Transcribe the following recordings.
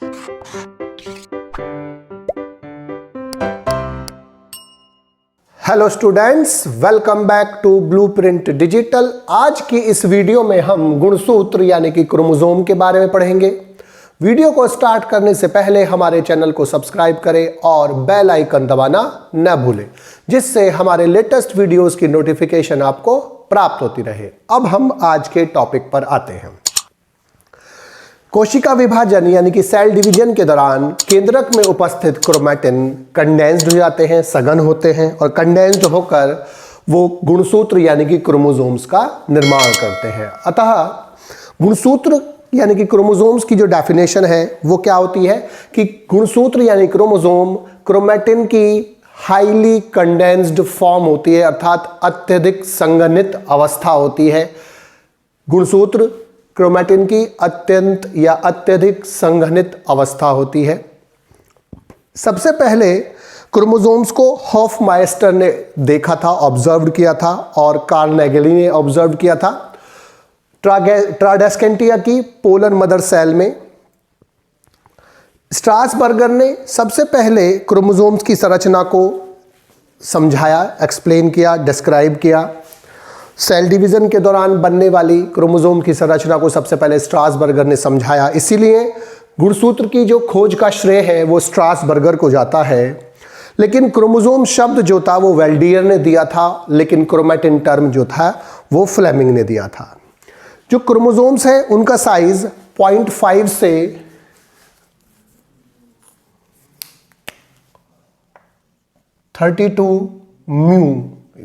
Hello students, welcome back to Blueprint Digital. आज की इस वीडियो में हम गुणसूत्र यानी कि क्रोमोसोम के बारे में पढ़ेंगे। वीडियो को स्टार्ट करने से पहले हमारे चैनल को सब्सक्राइब करें और बेल आइकन दबाना न भूलें, जिससे हमारे लेटेस्ट वीडियोस की नोटिफिकेशन आपको प्राप्त होती रहे। अब हम आज के टॉपिक पर आते हैं। कोशिका विभाजन यानी कि सेल डिवीजन के दौरान केंद्रक में उपस्थित क्रोमैटिन कंडेंस्ड हो जाते हैं, सघन होते हैं और कंडेंस्ड होकर वो गुणसूत्र यानी कि क्रोमोसोम्स का निर्माण करते हैं। अतः गुणसूत्र यानी कि क्रोमोसोम्स की जो डेफिनेशन है वो क्या होती है कि गुणसूत्र यानी क्रोमोसोम क्रोमैटिन की हाईली कंडेंस्ड फॉर्म होती है, अर्थात अत्यधिक संघनित अवस्था होती है। गुणसूत्र क्रोमैटिन की अत्यंत या अत्यधिक संघनित अवस्था होती है। सबसे पहले क्रोमोसोम्स को हॉफमाइस्टर ने देखा था, ऑब्जर्व किया था, और कार्नेगेली ने ऑब्जर्व किया था ट्राडेस्केंटिया की पोलर मदर सेल में। स्ट्रासबर्गर ने सबसे पहले क्रोमोसोम्स की संरचना को समझाया, एक्सप्लेन किया, डिस्क्राइब किया। सेल डिवीजन के दौरान बनने वाली क्रोमोसोम की संरचना को सबसे पहले स्ट्रासबर्गर ने समझाया। इसीलिए गुणसूत्र की जो खोज का श्रेय है वो स्ट्रासबर्गर को जाता है। लेकिन क्रोमोसोम शब्द जो था वो वेल्डियर ने दिया था, लेकिन क्रोमैटिन टर्म जो था वो फ्लेमिंग ने दिया था। जो क्रोमोसोम्स हैं उनका साइज 0.5 से 32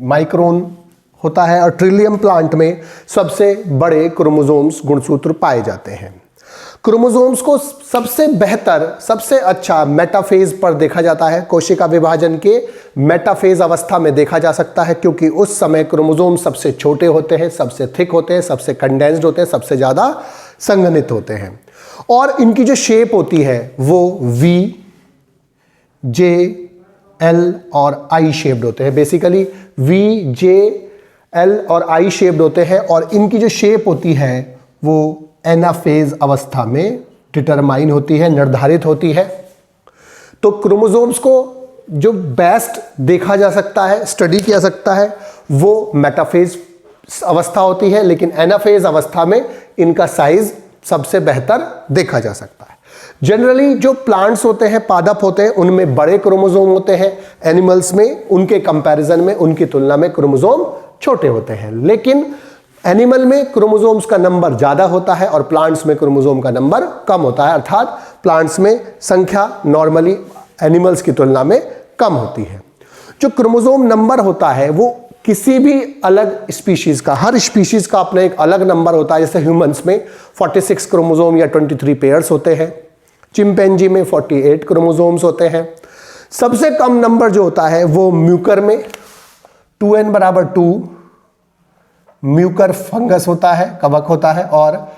माइक्रोन होता है और ट्रिलियम प्लांट में सबसे बड़े क्रोमोसोम्स गुणसूत्र पाए जाते हैं। क्रोमोसोम्स को सबसे बेहतर, सबसे अच्छा मेटाफेज पर देखा जाता है। कोशिका विभाजन के मेटाफेज अवस्था में देखा जा सकता है, क्योंकि उस समय क्रोमोसोम सबसे छोटे होते हैं, सबसे थिक होते हैं, सबसे कंडेंस्ड होते हैं, सबसे ज़्यादा संघनित होते हैं। और इनकी जो शेप होती है वो V, J, L और I शेप्ड होते हैं। बेसिकली V, J, L और I शेप्ड होते हैं और इनकी जो शेप होती है वो एनाफेज अवस्था में डिटरमाइन होती है, निर्धारित होती है। तो क्रोमोसोम्स को जो बेस्ट देखा जा सकता है, स्टडी किया सकता है, वो मेटाफेज अवस्था होती है, लेकिन एनाफेज अवस्था में इनका साइज सबसे बेहतर देखा जा सकता है। जनरली जो प्लांट्स होते हैं, पादप होते हैं, उनमें बड़े क्रोमोसोम होते हैं। एनिमल्स में उनके कंपैरिजन में, उनकी तुलना में क्रोमोसोम छोटे होते हैं। लेकिन एनिमल में क्रोमोसोम्स का नंबर ज़्यादा होता है और प्लांट्स में क्रोमोसोम का नंबर कम होता है, अर्थात प्लांट्स में संख्या नॉर्मली एनिमल्स की तुलना में कम होती है। जो क्रोमोसोम नंबर होता है वो किसी भी अलग स्पीशीज़ का, हर स्पीशीज़ का अपना एक अलग नंबर होता है। जैसे ह्यूमंस में 46 क्रोमोसोम या 23 पेयर्स होते हैं, चिंपैंजी में 48 क्रोमोसोम्स होते हैं। सबसे कम नंबर जो होता है वो म्यूकर में 2n बराबर 2 म्यूकर फंगस होता है, कवक होता है, और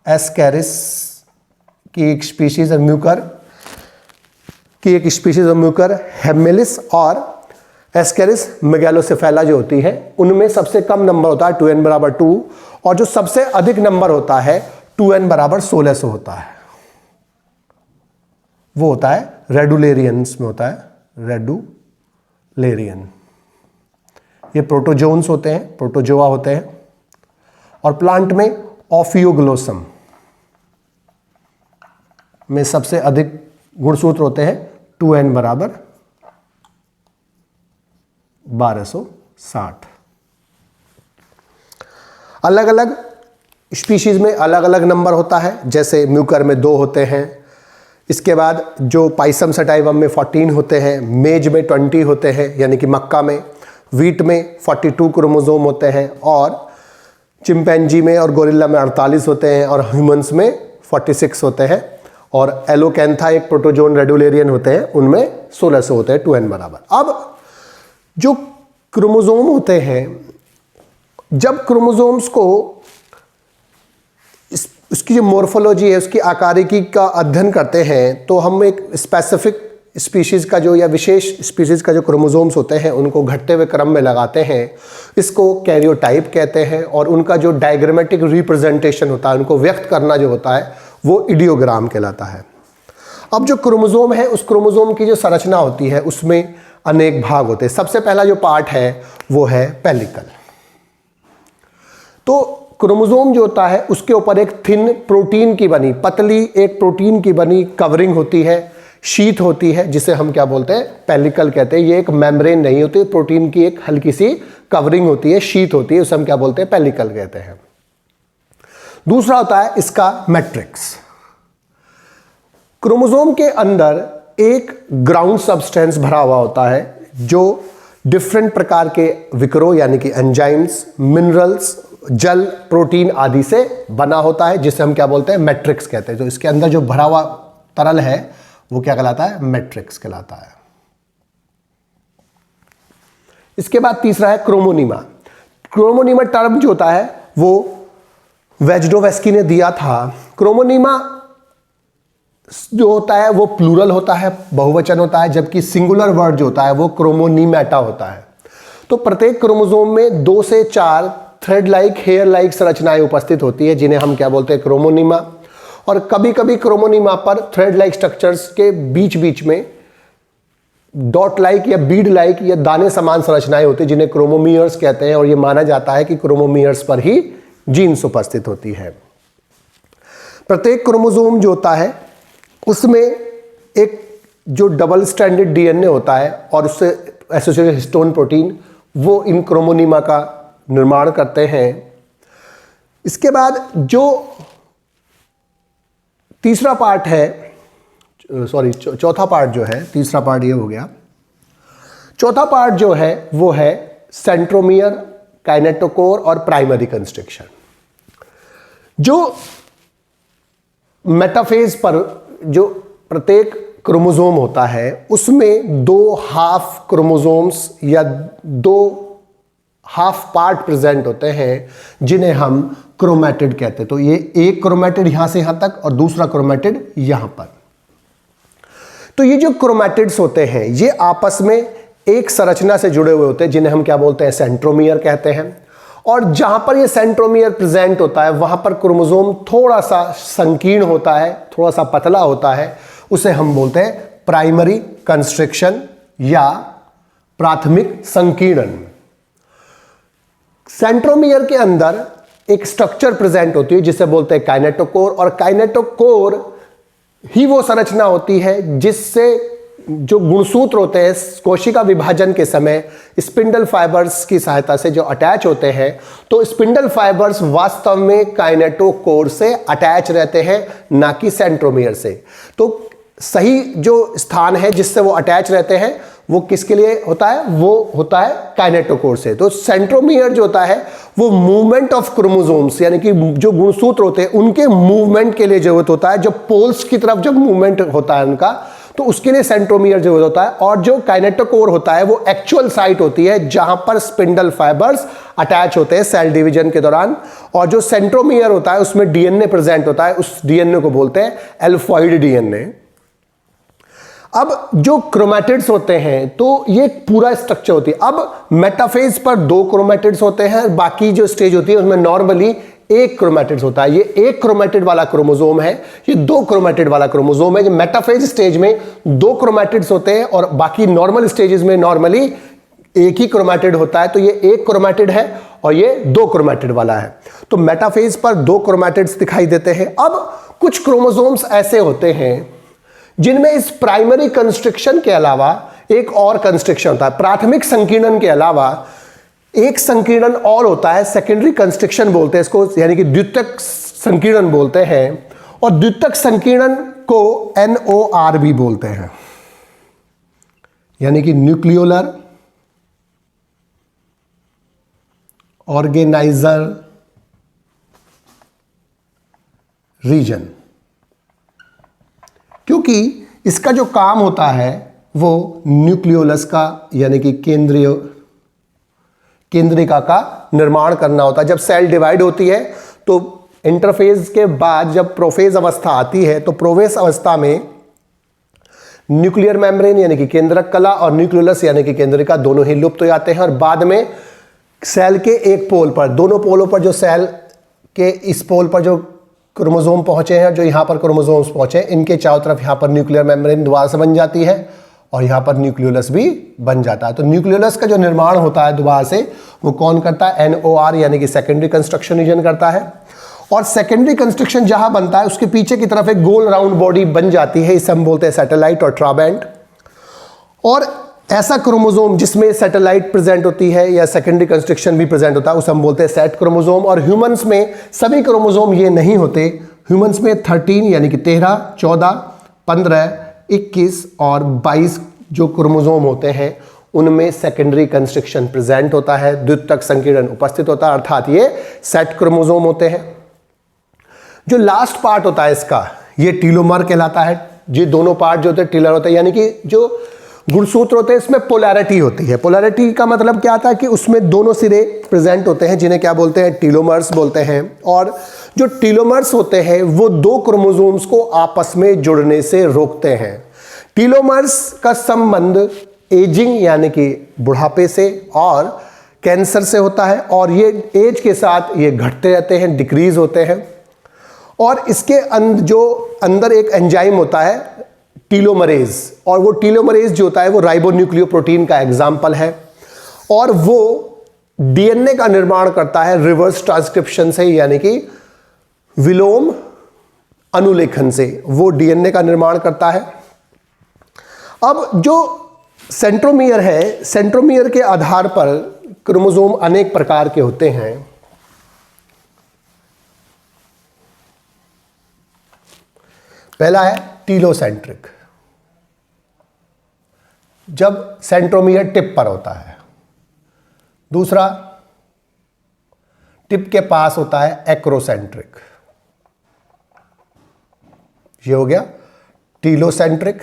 एस्केरिस की एक स्पीशीज है, म्यूकर हेमिलिस, और एस्केरिस मेगैलोसेफेला जो होती है उनमें सबसे कम नंबर होता है 2n बराबर 2, और जो सबसे अधिक नंबर होता है 2n बराबर 1600 होता है, वो होता है रेडुलेरियंस में होता है, रेडुलेरियन। ये प्रोटोजोन्स होते हैं, प्रोटोजोआ होते हैं। और प्लांट में ऑफियोग्लोसम में सबसे अधिक गुणसूत्र होते हैं 2n बराबर 1260। अलग अलग स्पीशीज में अलग अलग नंबर होता है। जैसे म्यूकर में 2 होते हैं, इसके बाद जो पाइसम सटाइवम में 14 होते हैं, मेज में 20 होते हैं यानी कि मक्का में, वीट में 42 क्रोमोसोम होते हैं, और चिंपैंजी में और गोरिल्ला में 48 होते हैं, और ह्यूमंस में 46 होते हैं, और एलोकेंथा एक प्रोटोजोन रेडुलेरियन होते हैं, उनमें 1600 होते हैं 2n बराबर। अब जो क्रोमोसोम होते हैं, जब क्रोमोसोम्स को उसकी जो मॉर्फोलॉजी है, उसकी आकारिकी का अध्ययन करते हैं, तो हम एक स्पेसिफिक स्पीशीज़ का जो, या विशेष स्पीशीज़ का जो क्रोमोसोम्स होते हैं उनको घटते हुए क्रम में लगाते हैं। इसको कैरियोटाइप कहते हैं, और उनका जो डायग्रामेटिक रिप्रेजेंटेशन होता है, उनको व्यक्त करना जो होता है वो इडियोग्राम कहलाता है। अब जो क्रोमोसोम है, उस क्रोमोसोम की जो संरचना होती है उसमें अनेक भाग होते हैं। सबसे पहला जो पार्ट है वो है पेलिकल। तो क्रोमोसोम जो होता है उसके ऊपर एक थिन प्रोटीन की बनी, पतली एक प्रोटीन की बनी कवरिंग होती है, शीथ होती है, जिसे हम क्या बोलते हैं, पेलिकल कहते हैं। ये एक मेम्ब्रेन नहीं होती, प्रोटीन की एक हल्की सी कवरिंग होती है, शीथ होती है, उसे हम क्या बोलते हैं, पेलिकल कहते हैं। दूसरा होता है इसका मैट्रिक्स। क्रोमोसोम के अंदर एक ग्राउंड सब्सटेंस भरा हुआ होता है जो डिफरेंट प्रकार के विकरों यानी कि एंजाइम्स, मिनरल्स, जल, प्रोटीन आदि से बना होता है, जिसे हम क्या बोलते हैं, मैट्रिक्स कहते हैं। तो इसके अंदर जो भरा हुआ तरल है वो क्या कहलाता है, मैट्रिक्स कहलाता है। इसके बाद तीसरा है क्रोमोनीमा। क्रोमोनीमा टर्म जो होता है वो वेजडोवेस्की ने दिया था। क्रोमोनीमा जो होता है वो प्लूरल होता है, बहुवचन होता है, जबकि सिंगुलर वर्ड जो होता है वो क्रोमोनीमेटा होता है। तो प्रत्येक क्रोमोसोम में 2 से 4 थ्रेड लाइक, हेयर लाइक संरचनाएं उपस्थित होती है, जिन्हें हम क्या बोलते हैं, क्रोमोनीमा। और कभी कभी क्रोमोनीमा पर थ्रेड लाइक स्ट्रक्चर्स के बीच बीच में डॉट लाइक या बीड लाइक या दाने समान संरचनाएं होती है, जिन्हें क्रोमोमियर्स कहते हैं। और यह माना जाता है कि क्रोमोमियर्स पर ही जीन्स उपस्थित होती है। प्रत्येक क्रोमोसोम जो होता है उसमें एक जो डबल स्ट्रैंडेड डीएनए होता है और उससे एसोसिएटेड हिस्टोन प्रोटीन, वो इन क्रोमोनीमा का निर्माण करते हैं। इसके बाद जो तीसरा पार्ट है, चौथा पार्ट जो है, तीसरा पार्ट ये हो गया। चौथा पार्ट जो है वो है सेंट्रोमियर, काइनेटोकोर और प्राइमरी कंस्ट्रक्शन। जो मेटाफेज पर जो प्रत्येक क्रोमोसोम होता है उसमें 2 हाफ क्रोमोसोम्स या 2 हाफ पार्ट प्रेजेंट होते हैं, जिन्हें हम क्रोमैटिड कहते हैं। तो ये एक क्रोमैटिड यहां से यहां तक और दूसरा क्रोमैटिड यहां पर। तो ये जो क्रोमैटिड्स होते हैं ये आपस में एक संरचना से जुड़े हुए होते हैं, जिन्हें हम क्या बोलते हैं, सेंट्रोमियर कहते हैं। और जहां पर ये सेंट्रोमियर प्रेजेंट होता है वहां पर क्रोमोसोम थोड़ा सा संकीर्ण होता है, थोड़ा सा पतला होता है, उसे हम बोलते हैं प्राइमरी कंस्ट्रिक्शन या प्राथमिक संकीर्णन। सेंट्रोमियर के अंदर एक स्ट्रक्चर प्रेजेंट होती है जिसे बोलते हैं काइनेटोकोर, और काइनेटोकोर ही वो संरचना होती है जिससे जो गुणसूत्र होते हैं कोशिका विभाजन के समय स्पिंडल फाइबर्स की सहायता से जो अटैच होते हैं, तो स्पिंडल फाइबर्स वास्तव में काइनेटोकोर से अटैच रहते हैं, ना कि सेंट्रोमियर से। तो सही जो स्थान है जिससे वो अटैच रहते हैं वो किसके लिए होता है, वो होता है काइनेटोकोर से। तो सेंट्रोमियर जो होता है वो मूवमेंट ऑफ क्रोमोसोम्स यानी कि जो गुणसूत्र होते हैं उनके मूवमेंट के लिए जरूरत होता है। जब पोल्स की तरफ जब मूवमेंट होता है उनका, तो उसके लिए सेंट्रोमियर जरूरत होता है। और जो काइनेटोकोर होता है वो एक्चुअल साइट होती है जहां पर स्पिंडल फाइबर्स अटैच होते हैं सेल डिवीजन के दौरान। और जो सेंट्रोमियर होता है उसमें डीएनए प्रेजेंट होता है, उस डीएनए को बोलते हैं एल्फॉइड डीएनए। अब जो क्रोमैटिड्स होते हैं तो ये पूरा स्ट्रक्चर होती है। अब मेटाफेज पर 2 क्रोमैटिड्स होते हैं, बाकी जो स्टेज होती है उसमें नॉर्मली एक क्रोमैटिड्स होता है। ये एक क्रोमैटिड वाला क्रोमोसोम है, ये 2 क्रोमैटिड वाला क्रोमोसोम है। जो मेटाफेज स्टेज में 2 क्रोमैटिड्स होते हैं और बाकी नॉर्मल स्टेजेस में नॉर्मली एक ही क्रोमैटिड होता है। तो ये एक क्रोमैटिड है और ये 2 क्रोमैटिड वाला है। तो मेटाफेज पर 2 क्रोमैटिड्स दिखाई देते हैं। अब कुछ क्रोमोसोम्स ऐसे होते हैं जिनमें इस प्राइमरी कंस्ट्रक्शन के अलावा एक और कंस्ट्रक्शन होता है। प्राथमिक संकीर्णन के अलावा एक संकीर्णन और होता है, सेकेंडरी कंस्ट्रक्शन बोलते हैं इसको, यानी कि द्वितीयक संकीर्णन बोलते हैं। और द्वितीयक संकीर्णन को NOR भी बोलते हैं, यानी कि न्यूक्लियोलर ऑर्गेनाइजर रीजन, क्योंकि इसका जो काम होता है वो न्यूक्लियोलस का यानी कि केंद्रिका का निर्माण करना होता है। जब सेल डिवाइड होती है तो इंटरफेज के बाद जब प्रोफेज अवस्था आती है, तो प्रोफेज अवस्था में न्यूक्लियर मेम्ब्रेन यानी कि केंद्रक कला और न्यूक्लियोलस यानी कि केंद्रिका दोनों ही लुप्त हो जाते हैं। और बाद में सेल के एक पोल पर, दोनों पोलों पर जो सेल के इस पोल पर जो क्रोमोसोम पहुंचे हैं, जो यहाँ पर क्रोमोसोम्स पहुंचे हैं, इनके चारों तरफ यहाँ पर न्यूक्लियर मेम्ब्रेन दोबारा से बन जाती है और यहाँ पर न्यूक्लियोलस भी बन जाता है। तो न्यूक्लियोलस का जो निर्माण होता है दोबारा से, वो कौन करता है? NOR यानी कि सेकेंडरी कंस्ट्रक्शन रीजन करता है। और सेकेंडरी कंस्ट्रक्शन जहां बनता है उसके पीछे की तरफ एक गोल राउंड बॉडी बन जाती है, इसे हम बोलते हैं सैटेलाइट और ट्राबैंड। और ऐसा क्रोमोसोम जिसमें सैटेलाइट प्रेजेंट होती है या सेकेंडरी कंस्ट्रक्शन भी प्रेजेंट होता है, उसे हम बोलते हैं सेट क्रोमोसोम। और ह्यूमंस में सभी क्रोमोसोम ये नहीं होते। ह्यूमंस में 13 यानी कि 13, 14, 15, 21 और 22 जो क्रोमोसोम होते हैं उनमें सेकेंडरी कंस्ट्रक्शन प्रेजेंट होता है, द्वितीयक संकीर्ण उपस्थित होता है, अर्थात ये सेट क्रोमोसोम होते हैं। जो लास्ट पार्ट होता है इसका, ये टीलोमर कहलाता है। ये दोनों पार्ट जो होते हैं टीलर होते हैं, यानी कि जो गुणसूत्र होते हैं इसमें पोलैरिटी होती है। पोलैरिटी का मतलब क्या आता है कि उसमें दोनों सिरे प्रेजेंट होते हैं, जिन्हें क्या बोलते हैं? टीलोमर्स बोलते हैं। और जो टीलोमर्स होते हैं वो दो क्रोमोसोम्स को आपस में जुड़ने से रोकते हैं। टीलोमर्स का संबंध एजिंग यानी कि बुढ़ापे से और कैंसर से होता है, और ये एज के साथ ये घटते रहते हैं, डिक्रीज होते हैं। और इसके अंदर एक एंजाइम होता है टीलोमरेज, और वो टीलोमरेज जो होता है वो राइबोन्यूक्लियोप्रोटीन का एग्जाम्पल है, और वो डीएनए का निर्माण करता है रिवर्स ट्रांसक्रिप्शन से, यानी कि विलोम अनुलेखन से वो डीएनए का निर्माण करता है। अब जो सेंट्रोमियर है, सेंट्रोमियर के आधार पर क्रोमोसोम अनेक प्रकार के होते हैं। पहला है टीलोसेंट्रिक, जब सेंट्रोमियर टिप पर होता है। दूसरा टिप के पास होता है एक्रोसेंट्रिक, ये हो गया टीलोसेंट्रिक।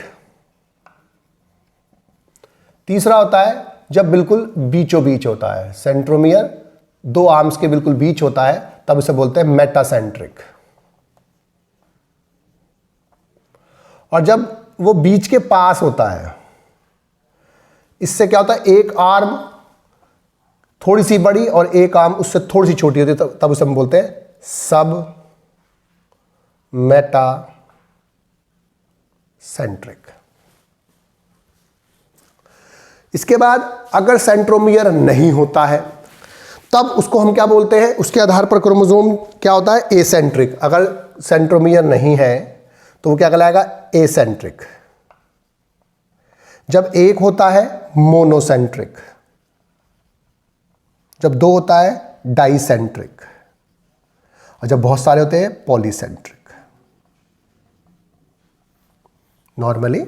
तीसरा होता है जब बिल्कुल बीचों बीच होता है, सेंट्रोमियर दो आर्म्स के बिल्कुल बीच होता है, तब इसे बोलते हैं मेटासेंट्रिक। और जब वो बीच के पास होता है, इससे क्या होता है? एक आर्म थोड़ी सी बड़ी और एक आर्म उससे थोड़ी सी छोटी होती है, तब उसे हम बोलते हैं सब मेटासेंट्रिक। इसके बाद अगर सेंट्रोमियर नहीं होता है तब उसको हम क्या बोलते हैं? उसके आधार पर क्रोमोसोम क्या होता है? एसेंट्रिक। अगर सेंट्रोमियर नहीं है तो वो क्या कहलाएगा? एसेंट्रिक। जब एक होता है मोनोसेंट्रिक, जब दो होता है डाइसेंट्रिक, और जब बहुत सारे होते हैं पॉलीसेंट्रिक। नॉर्मली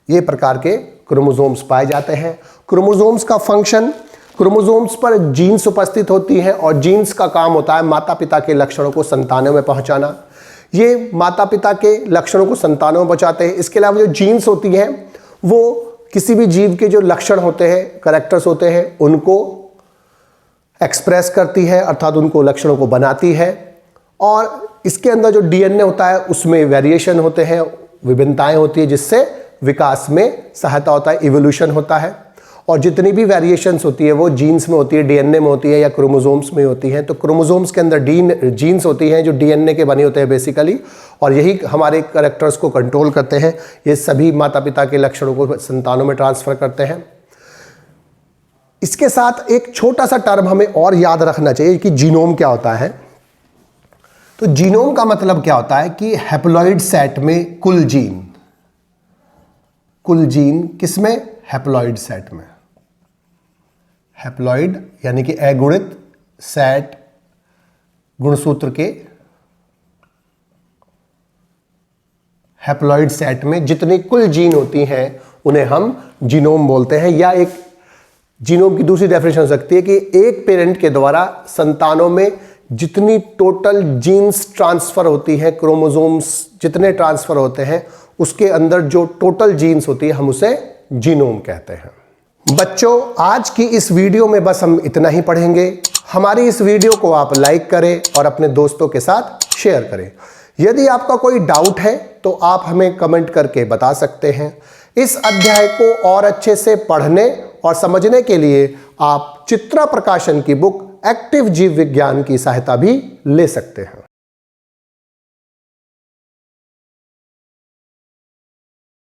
ये प्रकार के क्रोमोसोम्स पाए जाते हैं। क्रोमोसोम्स का फंक्शन, क्रोमोसोम्स पर जीन्स उपस्थित होती हैं और जीन्स का काम होता है माता पिता के लक्षणों को संतानों में पहुंचाना। ये माता पिता के लक्षणों को संतानों में पहुंचाते हैं। इसके अलावा जो जीन्स होती हैं वो किसी भी जीव के जो लक्षण होते हैं, कैरेक्टर्स होते हैं, उनको एक्सप्रेस करती है, अर्थात उनको लक्षणों को बनाती है। और इसके अंदर जो डीएनए होता है उसमें वेरिएशन होते हैं, विभिन्नताएं होती है, जिससे विकास में सहायता होता है, इवोल्यूशन होता है। और जितनी भी वेरिएशंस होती है वो जीन्स में होती है, डीएनए में होती है या क्रोमोसोम्स में होती हैं। तो क्रोमोसोम्स के अंदर जीन्स होती हैं जो डीएनए के बने होते हैं बेसिकली, और यही हमारे कैरेक्टर्स को कंट्रोल करते हैं। ये सभी माता पिता के लक्षणों को संतानों में ट्रांसफर करते हैं। इसके साथ एक छोटा सा टर्म हमें और याद रखना चाहिए कि जीनोम क्या होता है। तो जीनोम का मतलब क्या होता है कि हैप्लॉइड सेट में कुल जीन, कुल जीन किसमें? हैप्लॉइड सेट में। हैप्लॉइड यानी कि अगुणित सेट गुणसूत्र के हैप्लॉइड सेट में जितनी कुल जीन होती हैं उन्हें हम जीनोम बोलते हैं। या एक जीनोम की दूसरी डेफिनेशन हो सकती है कि एक पेरेंट के द्वारा संतानों में जितनी टोटल जीन्स ट्रांसफर होती हैं, क्रोमोसोम्स जितने ट्रांसफर होते हैं, उसके अंदर जो टोटल जीन्स होती है हम उसे जीनोम कहते हैं। बच्चों, आज की इस वीडियो में बस हम इतना ही पढ़ेंगे। हमारी इस वीडियो को आप लाइक करें और अपने दोस्तों के साथ शेयर करें। यदि आपका कोई डाउट है तो आप हमें कमेंट करके बता सकते हैं। इस अध्याय को और अच्छे से पढ़ने और समझने के लिए आप चित्रा प्रकाशन की बुक एक्टिव जीव विज्ञान की सहायता भी ले सकते हैं।